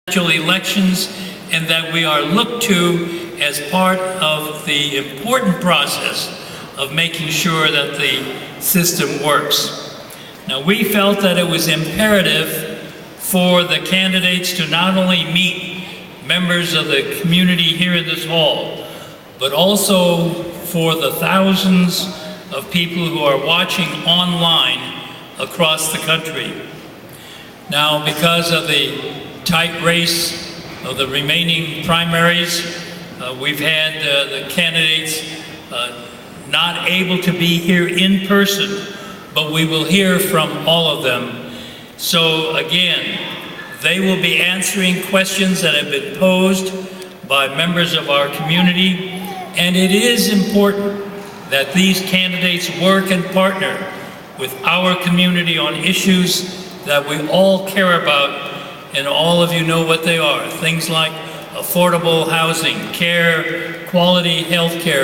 elections, and that we are looked to as part of the important process of making sure that the system works. Now, we felt that it was imperative for the candidates to not only meet members of the community here in this hall, but also for the thousands of people who are watching online across the country. Now, because of the tight race of the remaining primaries, we've had the candidates not able to be here in person, but we will hear from all of them. So again, they will be answering questions that have been posed by members of our community, and it is important that these candidates work and partner with our community on issues that we all care about, and all of you know what they are. Things like affordable housing, care, quality health care,